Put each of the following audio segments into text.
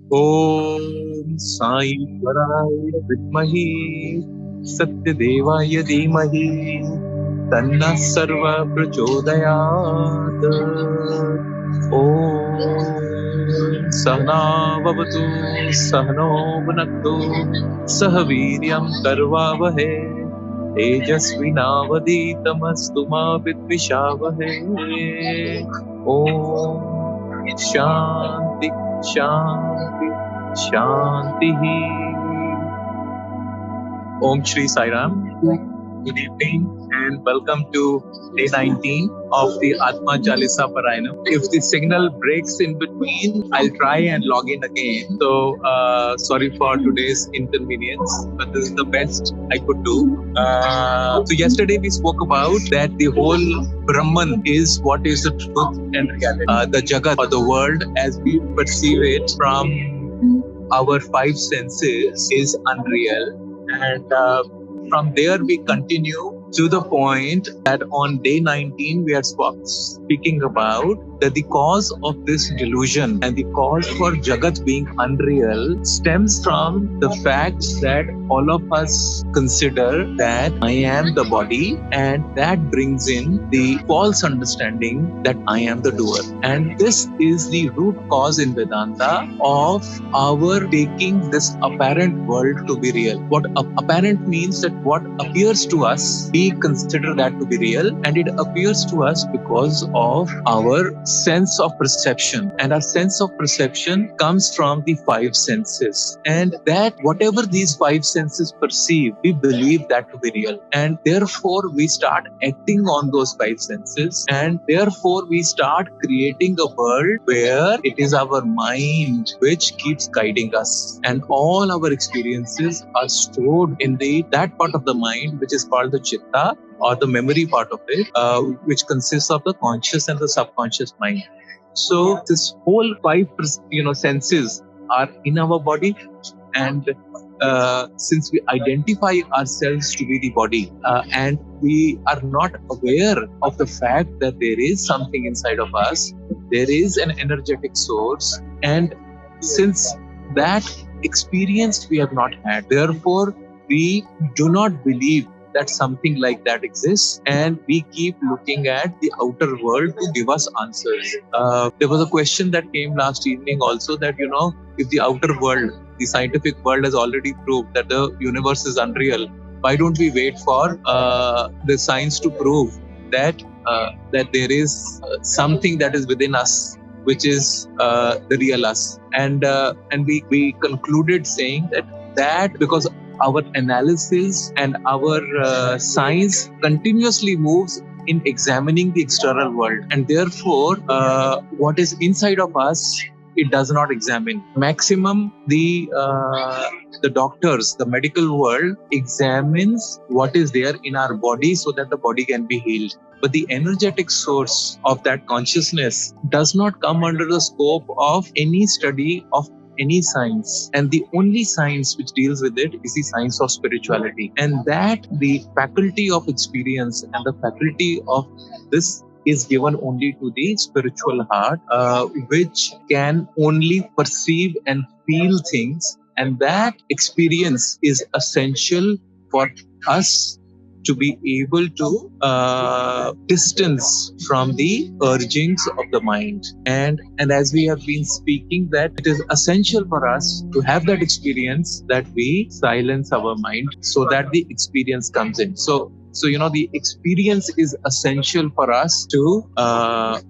Om Sai Paraya Vidmahi Satyadevaya Dhimahi Tanna Sarva Prachodayat. Om Sahna Vavatu Sahno Bhunaktu Sahaviryam Karvavahe Tejasvinavaditamastu ma vidvishavahe. Om Shanti Shanti Shanti. Om Shri Sai Ram. Good evening and welcome to day 19 of the Atma Chalisa Parayanam. If the signal breaks in between, I'll try and log in again. So sorry for today's inconvenience, but this is the best I could do. So yesterday we spoke about that the whole Brahman is what is the truth and reality. The Jagat or the world as we perceive it from our five senses is unreal, and from there we continue to the point that on day 19 we are speaking about that the cause of this delusion and the cause for Jagat being unreal stems from the fact that all of us consider that I am the body, and that brings in the false understanding that I am the doer. And this is the root cause in Vedanta of our taking this apparent world to be real. What apparent means that what appears to us, we consider that to be real, and it appears to us because of our sense of perception, and our sense of perception comes from the five senses, and that whatever these five senses perceive, we believe that to be real, and therefore we start acting on those five senses, and therefore we start creating a world where it is our mind which keeps guiding us, and all our experiences are stored in that part of the mind which is called the chitta, or the memory part of it, which consists of the conscious and the subconscious mind. So this whole five senses are in our body, and since we identify ourselves to be the body, and we are not aware of the fact that there is something inside of us, there is an energetic source, and since that experience we have not had, therefore we do not believe that something like that exists, and we keep looking at the outer world to give us answers. There was a question that came last evening also that, if the outer world, the scientific world has already proved that the universe is unreal, why don't we wait for the science to prove that there is something that is within us, which is the real us? And we concluded saying that because our analysis and our science continuously moves in examining the external world, and therefore what is inside of us, it does not examine. Maximum the doctors, the medical world examines what is there in our body so that the body can be healed. But the energetic source of that consciousness does not come under the scope of any study of any science, and the only science which deals with it is the science of spirituality, and that the faculty of experience and the faculty of this is given only to the spiritual heart, which can only perceive and feel things, and that experience is essential for us to be able to distance from the urgings of the mind. And as we have been speaking, that it is essential for us to have that experience, that we silence our mind so that the experience comes in. So the experience is essential for us to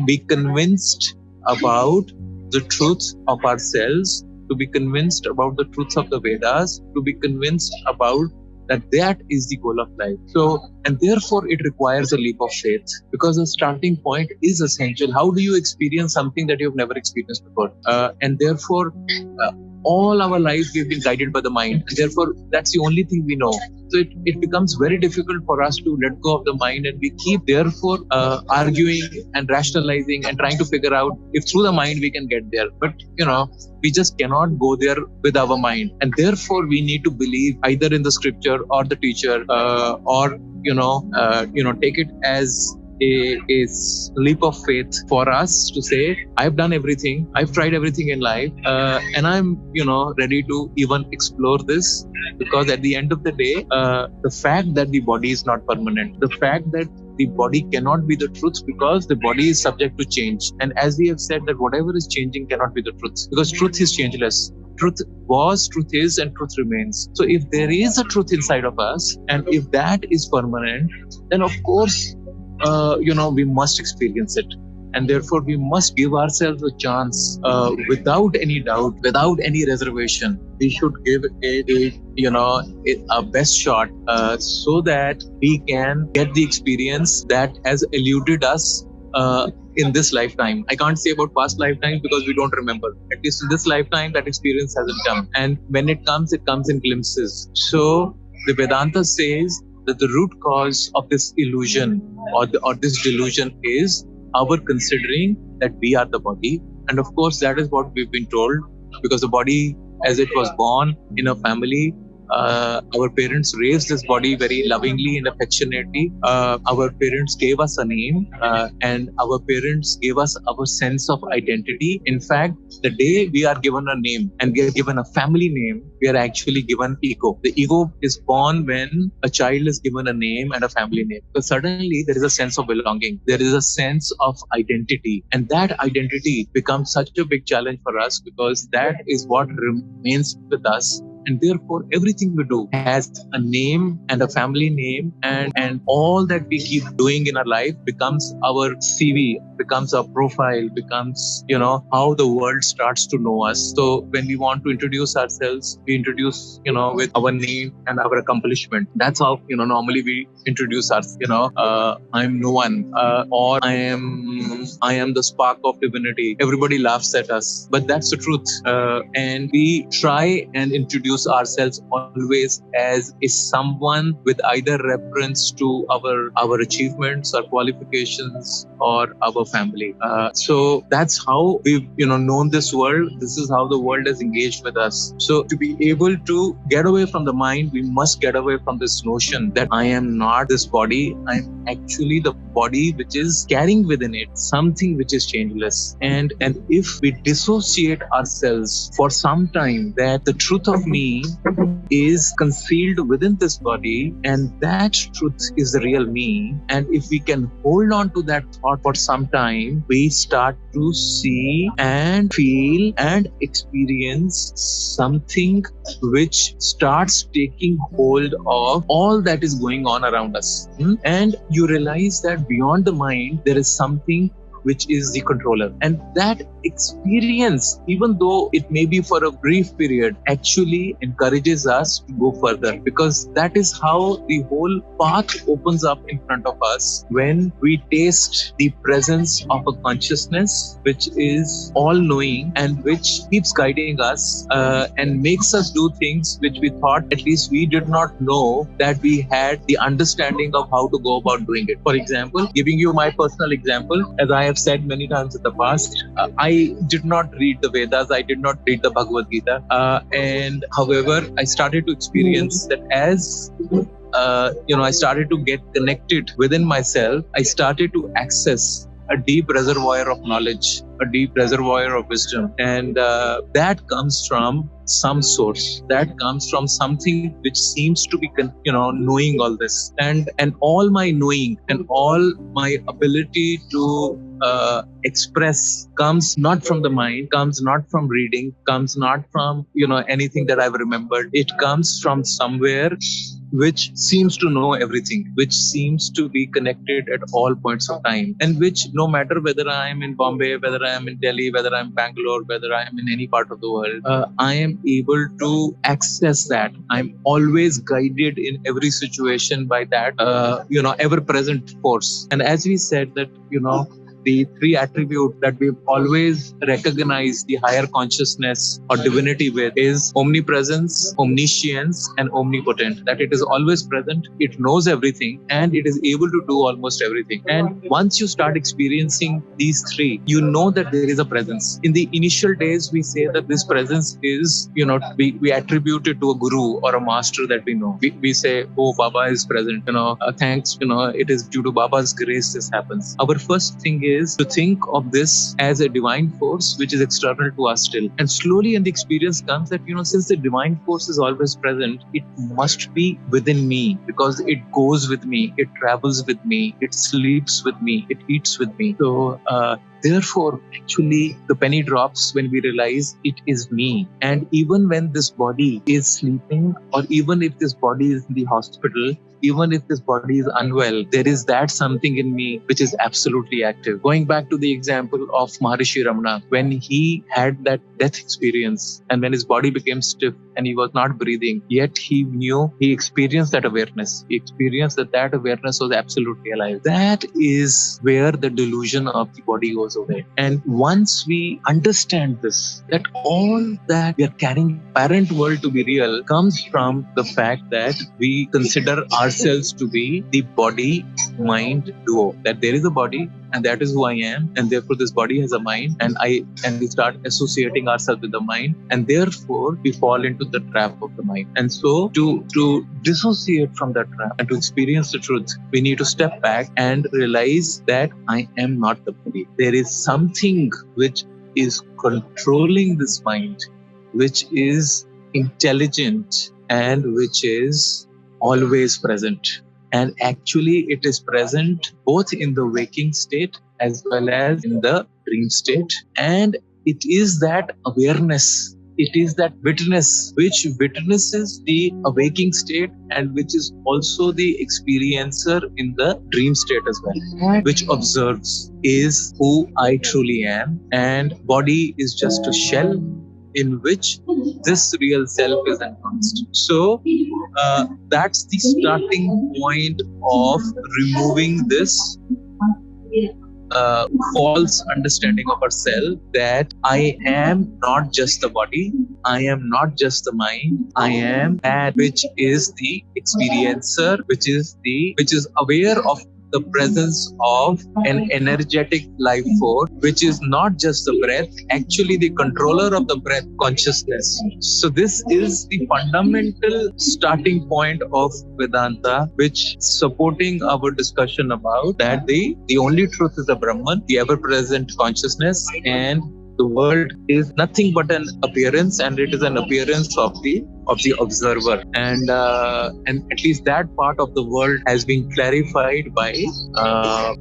be convinced about the truth of ourselves, to be convinced about the truths of the Vedas, to be convinced about that is the goal of life. So, and therefore it requires a leap of faith, because the starting point is essential. How do you experience something that you've never experienced before? And therefore, all our lives we've been guided by the mind, and therefore that's the only thing we know. So it becomes very difficult for us to let go of the mind, and we keep therefore arguing and rationalizing and trying to figure out if through the mind we can get there. But we just cannot go there with our mind, and therefore we need to believe either in the scripture or the teacher, or take it as a leap of faith for us to say, I've done everything, I've tried everything in life, and I'm, ready to even explore this. Because at the end of the day, the fact that the body is not permanent, the fact that the body cannot be the truth, because the body is subject to change. And as we have said, that whatever is changing cannot be the truth, because truth is changeless. Truth was, truth is, and truth remains. So if there is a truth inside of us, and if that is permanent, then of course, we must experience it. And therefore, we must give ourselves a chance without any doubt, without any reservation. We should give it a best shot so that we can get the experience that has eluded us in this lifetime. I can't say about past lifetimes because we don't remember. At least in this lifetime, that experience hasn't come. And when it comes in glimpses. So the Vedanta says that the root cause of this illusion or this delusion is our considering that we are the body. And of course, that is what we've been told, because the body, as it was born in a family, our parents raised this body very lovingly and affectionately. Our parents gave us a name, and our parents gave us our sense of identity. In fact, the day we are given a name and we are given a family name, we are actually given ego. The ego is born when a child is given a name and a family name. So suddenly there is a sense of belonging. There is a sense of identity. And that identity becomes such a big challenge for us, because that is what remains with us. And therefore, everything we do has a name and a family name, and all that we keep doing in our life becomes our CV, becomes our profile, becomes, how the world starts to know us. So when we want to introduce ourselves, we introduce, with our name and our accomplishment. That's how, normally we introduce ourselves. I'm no one, or I am the spark of divinity. Everybody laughs at us, but that's the truth. And we try and introduce ourselves always as someone with either reference to our achievements, our qualifications, or our family. So that's how we've known this world. This is how the world has engaged with us. So to be able to get away from the mind, we must get away from this notion that I am not this body. I'm actually the body which is carrying within it something which is changeless. And if we dissociate ourselves for some time, that the truth of me is concealed within this body, and that truth is the real me. And if we can hold on to that thought for some time, we start to see and feel and experience something which starts taking hold of all that is going on around us. And you realize that beyond the mind, there is something which is the controller. And that experience, even though it may be for a brief period, actually encourages us to go further, because that is how the whole path opens up in front of us when we taste the presence of a consciousness which is all-knowing and which keeps guiding us and makes us do things which we thought, at least we did not know that we had the understanding of how to go about doing it. For example, giving you my personal example, as I have said many times in the past, I did not read the Vedas, I did not read the Bhagavad Gita, and however, I started to experience that as I started to get connected within myself, I started to access a deep reservoir of knowledge, a deep reservoir of wisdom, and that comes from some source, that comes from something which seems to be knowing all this, and all my knowing and all my ability to express comes not from the mind, comes not from reading, comes not from anything that I've remembered. It comes from somewhere which seems to know everything, which seems to be connected at all points of time, and which, no matter whether I am in Bombay, whether I am in Delhi, whether I am in Bangalore, whether I am in any part of the world, I am able to access that. I'm always guided in every situation by that, ever-present force. And as we said that, the three attributes that we've always recognized the higher consciousness or divinity with is omnipresence, omniscience, and omnipotent. That it is always present, it knows everything, and it is able to do almost everything. And once you start experiencing these three, you know that there is a presence. In the initial days, we say that this presence is, we attribute it to a guru or a master that we know. We say, oh, Baba is present, thanks, it is due to Baba's grace this happens. Our first thing is to think of this as a divine force which is external to us still. And slowly, and the experience comes that, since the divine force is always present, it must be within me because it goes with me, it travels with me, it sleeps with me, it eats with me. So, therefore, actually, the penny drops when we realize it is me. And even when this body is sleeping, or even if this body is in the hospital, even if this body is unwell, there is that something in me which is absolutely active. Going back to the example of Maharishi Ramana, when he had that death experience and when his body became stiff and he was not breathing, yet he knew, he experienced that awareness. He experienced that awareness was absolutely alive. That is where the delusion of the body goes away. And once we understand this, that all that we are carrying apparent world to be real comes from the fact that we consider ourselves to be the body mind duo, that there is a body and that is who I am, and therefore this body has a mind, and we start associating ourselves with the mind, and therefore we fall into the trap of the mind. And so to dissociate from that trap and to experience the truth, we need to step back and realize that I am not the body. There is something which is controlling this mind, which is intelligent and which is always present. And actually, it is present both in the waking state as well as in the dream state. And it is that awareness, it is that witness which witnesses the awaking state and which is also the experiencer in the dream state as well, which observes is who I truly am. And body is just a shell in which this real self is enhanced. So that's the starting point of removing this false understanding of ourselves, that I am not just the body, I am not just the mind, I am that which is the experiencer, which is aware of the presence of an energetic life force, which is not just the breath, actually the controller of the breath, consciousness. So this is the fundamental starting point of Vedanta, which supporting our discussion about that the only truth is the Brahman, the ever-present consciousness, and the world is nothing but an appearance, and it is an appearance of the observer. And at least that part of the world has been clarified by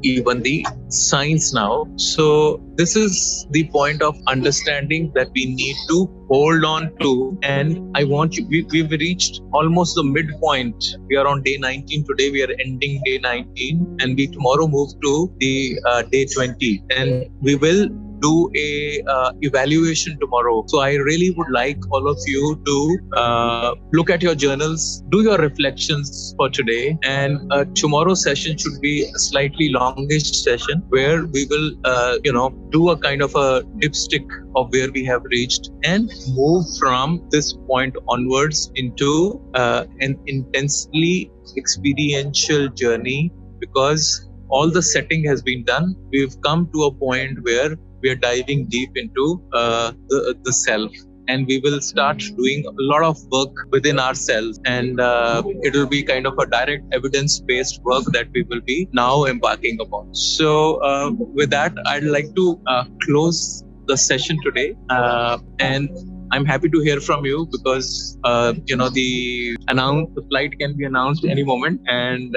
even the science now. So this is the point of understanding that we need to hold on to. And I want you, we've reached almost the midpoint. We are on day 19 today. We are ending day 19, and we tomorrow move to the day 20, and we will do a evaluation tomorrow. So I really would like all of you to look at your journals, do your reflections for today, and tomorrow's session should be a slightly longish session where we will do a kind of a dipstick of where we have reached and move from this point onwards into an intensely experiential journey, because all the setting has been done. We've come to a point where we are diving deep into the self, and we will start doing a lot of work within ourselves, and it will be kind of a direct evidence-based work that we will be now embarking upon. So with that, I'd like to close the session today, and I'm happy to hear from you, because the flight can be announced any moment, and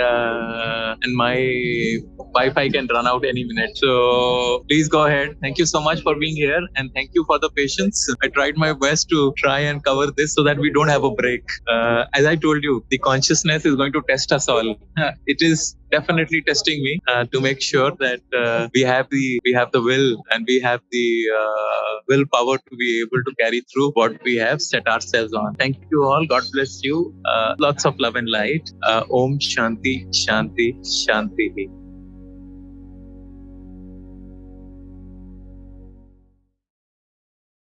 my Wi-Fi can run out any minute. So please go ahead. Thank you so much for being here, and thank you for the patience. I tried my best to try and cover this so that we don't have a break. As I told you, the consciousness is going to test us all. It is definitely testing me to make sure that we have the will, and we have the willpower to be able to carry through what we have set ourselves on. Thank you all. God bless you. Lots of love and light. Om Shanti, Shanti, Shanti.